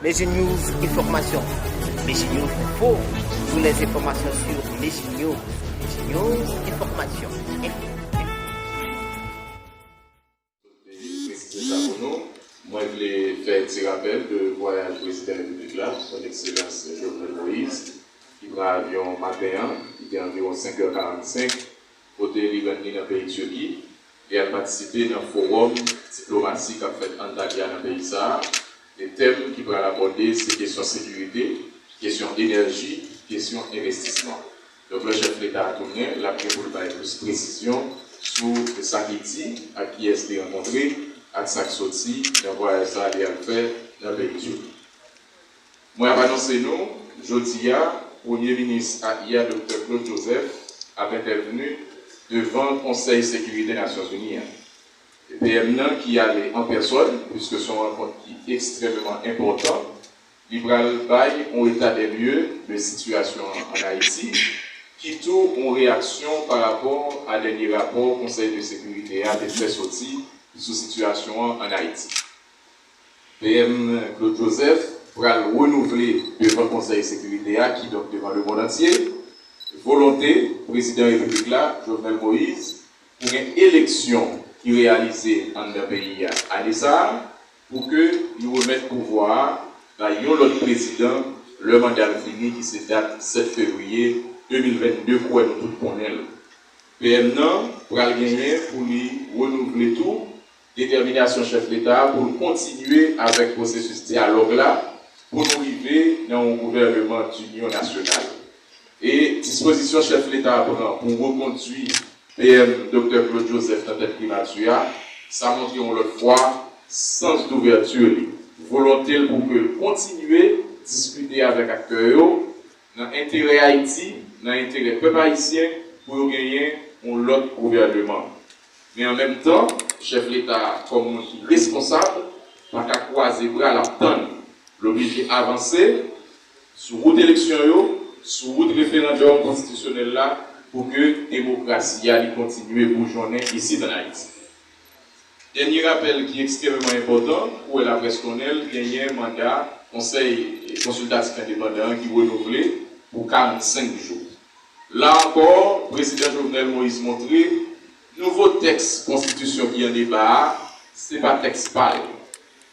Mégie News Information. Mégie News Info. Toutes les informations sur Mégie News. Mégie News Information. Moi, je voulais faire un petit rappel de voyage président de la République là, son Excellence Jovenel Moïse, qui prend avion matin, il est environ 5h45, côté Liban dans le pays de Turquie, et a participé dans le forum diplomatique qui a fait Antalya dans le pays ça. Les thèmes qui vont aborder, c'est questions de sécurité, questions d'énergie, questions d'investissement. Donc le chef de l'État a tourné, il a pris pour le plus de précision sur ça qui dit, à qui est-ce rencontré, à ça qui sorti, dans voyage ça aller faire dans le pays de Turquie. Moi, je vais annoncer nous, jeudi, Premier ministre hier, Dr. Claude Joseph, a intervenu devant le Conseil de sécurité des Nations Unies. Le PM qui allait en personne, puisque son rencontre qui est extrêmement important, Libral Baye ont état des lieux de situation en Haïti, qui tout ont réaction par rapport à dernier rapport Conseil de sécurité a fait sortir sur situation en Haïti. PM Claude Joseph va renouveler devant le Conseil de sécurité qui donc devant le monde entier, volonté, président de la République là, Jovenel Moïse, pour une élection qui est réalisée dans le pays à l'ESA, pour que nous remettions pouvoir à un autre président, le mandat fini qui se date 7 février 2022, pour nous tous connaître. PM pour gagner, pour lui renouveler tout, détermination chef de l'État, pour continuer avec le processus de dialogue là, pour nous arriver dans un gouvernement d'union nationale. Et disposition chef de l'État prend pour reconduire PM Dr. Claude Joseph dans cette primature, ça montre l'autre fois sens d'ouverture, volonté pour que continuer à discuter avec les acteurs dans l'intérêt Haïti, dans l'intérêt peuple haïtien pour gagner un autre gouvernement. Mais en même temps, chef de l'État comme responsable, pas qu'à croiser bras l'attendre, l'obligé avancer sur route élection, sur route référendum constitutionnel là, pour que la démocratie continue à bourgeonner ici dans Haïti. Dernier rappel qui est extrêmement important pour la presse connaître, il y a un mandat conseil consultatif indépendant qui est renouvelé pour 45 jours. Là encore, le président Jovenel Moïse montré, nouveau texte constitution qui est en débat, ce n'est pas texte pareil.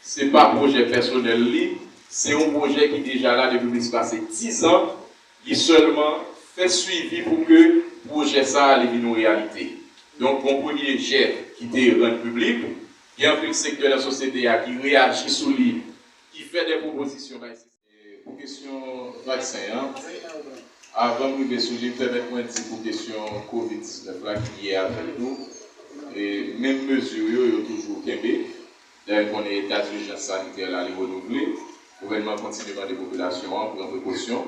Ce n'est pas un projet personnel libre, c'est un projet qui est déjà là depuis passé 10 ans, qui seulement fait suivi pour que le projet ça devienne une réalité. Donc, mon premier jet qui était rendu public, il y a un peu de secteur de la société qui réagit sur lui, qui fait des propositions. Pour question vaccin, avant de me soulever, permettez-moi de dire pour question COVID-19 là, qui est avec nous. Et même mesure, il y a toujours Québec. D'ailleurs, on est état d'urgence sanitaire là, les renouveler. Le gouvernement continue dans les populations pour prendre précaution.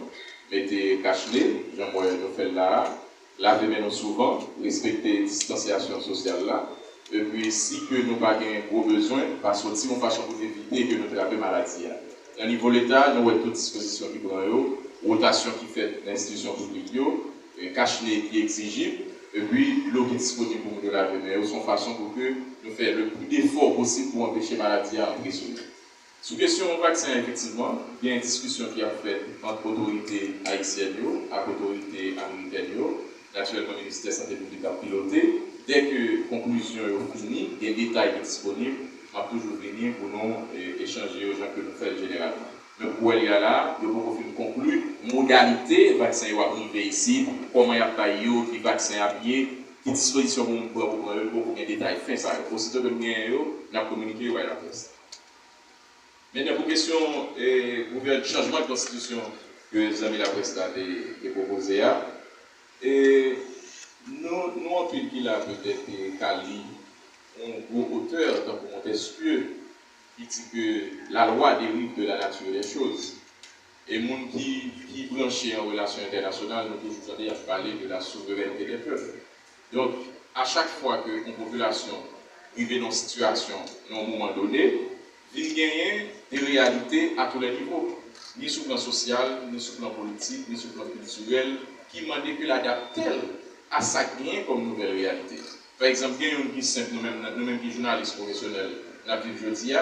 Mettez cache-nez, Jean-Moyen nous fait là. Lavez nous souvent, respecter la distanciation sociale là. Et puis, si que nous n'avons pas de gros besoin, pas sortir en façon pour éviter que nous attrapions maladie. Au niveau de l'État, nous avons toutes dispositions qui prennent, rotation qui fait l'institution publique, cache-nez qui est exigible, et puis l'eau qui est disponible pour nous laver, mais de façon pour que nous fassions le plus d'efforts possible pour empêcher la maladie à entrer sur nous. Sur la question du vaccin, effectivement, il y a une discussion qui a fait entre l'autorité haïtienne et l'autorité américaine. Naturellement, le ministère de la Santé publique a piloté. Dès que la conclusion est finie, il y a des détails disponibles, on va toujours venir pour nous échanger aux gens que nous faisons généralement. Mais pour aller là, il faut conclure modalité vaccin va arriver ici, comment il y a taillé, qui vaccin à pied, qui disposition pour beaucoup de détails. Fin ça. Aussitôt que nous avons communiqué à la presse. Maintenant, pour question du changement de constitution que les amis de la presse ont proposé, et nous en pile qu'il a peut-être Cali, un gros auteur, donc Montesquieu, qui dit que la loi dérive de la nature des choses. Et les gens qui branchent en relations internationales, nous toujours entendu parler de la souveraineté des peuples. Donc, à chaque fois qu'une population arrive dans une situation, à un moment donné, il gagne des réalités à tous les niveaux, ni sur le plan social, ni sur le plan politique, ni sur le plan culturel, qui demandent que l'adapter à ça gagne comme nouvelle réalité. Par exemple, il y a une qui simple, nous-mêmes qui journalistes professionnels, la vie jeudi,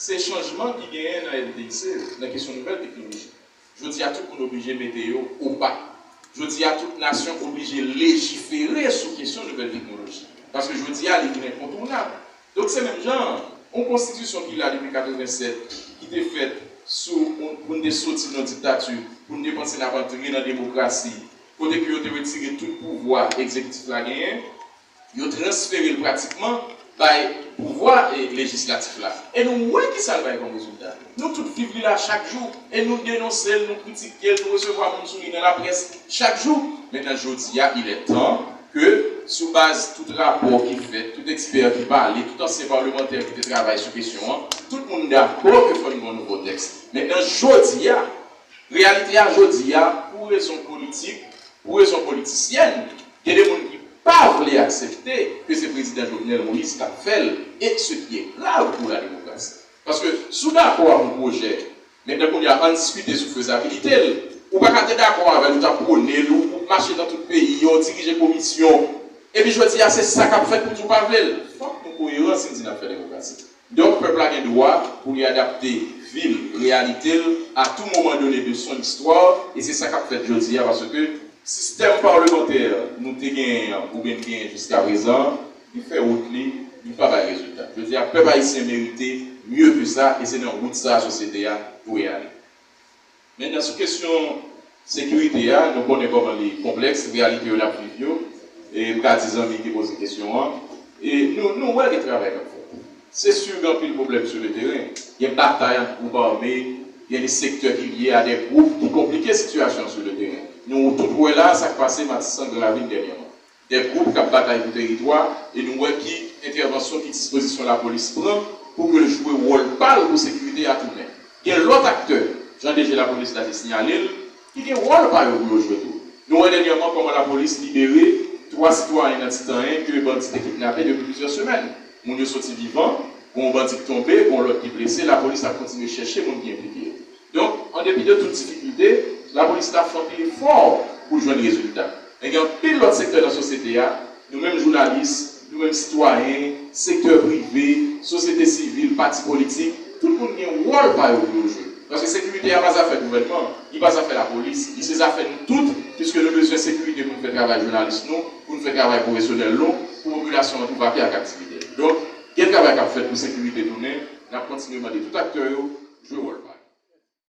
c'est changement qui gagne dans LDC, dans la question de nouvelle technologie. Je dis à tout le monde obligé de météo ou pas. Je dis à toute nation obligée de légiférer sur question de nouvelle technologie. Parce que je dis à l'idée incontournable. Donc c'est même genre, une constitution qui l'a depuis 1987, qui était faite pour nous sortir de la dictature, pour nous penser à rentrer dans la démocratie, pour que nous retirer tout le pouvoir exécutif la gagné, ils ont transféré pratiquement le pouvoir législatif là. Et nous voyons qui ça va comme résultat. Nous tous vivons là chaque jour et nous dénonçons, nous critiquons, nous recevons dans la presse chaque jour. Maintenant, je dis, il est temps que, sous base tout rapport qui fait, tout expert qui parle, tout ancien parlementaire qui travaille sur la question, tout le monde est d'accord que faut un nouveau texte. Maintenant, je dis, réalité, je dis, pour raison politique, pour raison politicienne, il y a des gens qui pas voulu accepter que c'est le président Jovenel Moïse qui a fait, et ce qui est grave pour la démocratie. Parce que, sous d'accord avec un projet, maintenant qu'on a en discuté sur faisabilité, ou pas quand d'accord avec nous, prôner, ou marcher dans tout le pays, ou diriger commission, et puis je dis, c'est ça qu'a fait pour tout parler. Il faut que nous cohérents si nous avons fait la démocratie. Donc, le peuple a le droit pour y adapter ville, réalité, à tout moment donné de son histoire, et c'est ça qu'a fait je dis, parce que système parlementaire, nous avons ou bien jusqu'à présent, il fait autre, il pas de résultat. Je veux dire, le peuple haïtien mérite mieux que ça, et c'est dans la route de la société pour y aller. Maintenant, sur la question sécurité, nous connaissons comment les complexes, réalité de la privée, et nous avons des amis qui posent des questions, et nous voyons des travail comme ça. C'est sûr qu'il y a un problème sur le terrain. Il y a des batailles entre groupes armés, il y a des secteurs qui sont liés à des groupes qui compliquent la situation sur le terrain. Nous, tout le là, ça a passé dans la ville dernièrement. Des groupes qui bataillent pour le territoire, et nous voyons qui intervention, qui disposition la police prend pour que le joueur rôle parle pour sécurité à tout le monde. Il y a l'autre acteur, Jean-Dégé, la police l'a signalé, qui a un rôle pour jouer tout. Nous voyons dernièrement comment la police libéré 3 citoyens dans Titan que les bandits étaient kidnappés depuis plusieurs semaines. Mon Dieu sorti vivant, bon bandit tombé, bon l'autre qui est blessé, la police a continué à chercher mon qui est impliqué. Donc, en dépit de toutes difficultés, la police a fait fort pour jouer des résultats. Et il y a pile d'autres secteurs dans la société, nous-mêmes journalistes, nous-mêmes citoyens, secteur privé, société civile, partis politiques, tout le monde a un rôle par jouer. Parce que la sécurité n'est pas affaire du gouvernement, il n'est pas affaire la police, il s'est affaire nous toutes, puisque nous avons besoin de sécurité pour nous faire travail journaliste, pour nous faire travail professionnel, pour la population en tout papier à activité. Donc, quel travail qu'a fait pour la sécurité donnée, nous continuons à demander tout acteur, jouer rôle.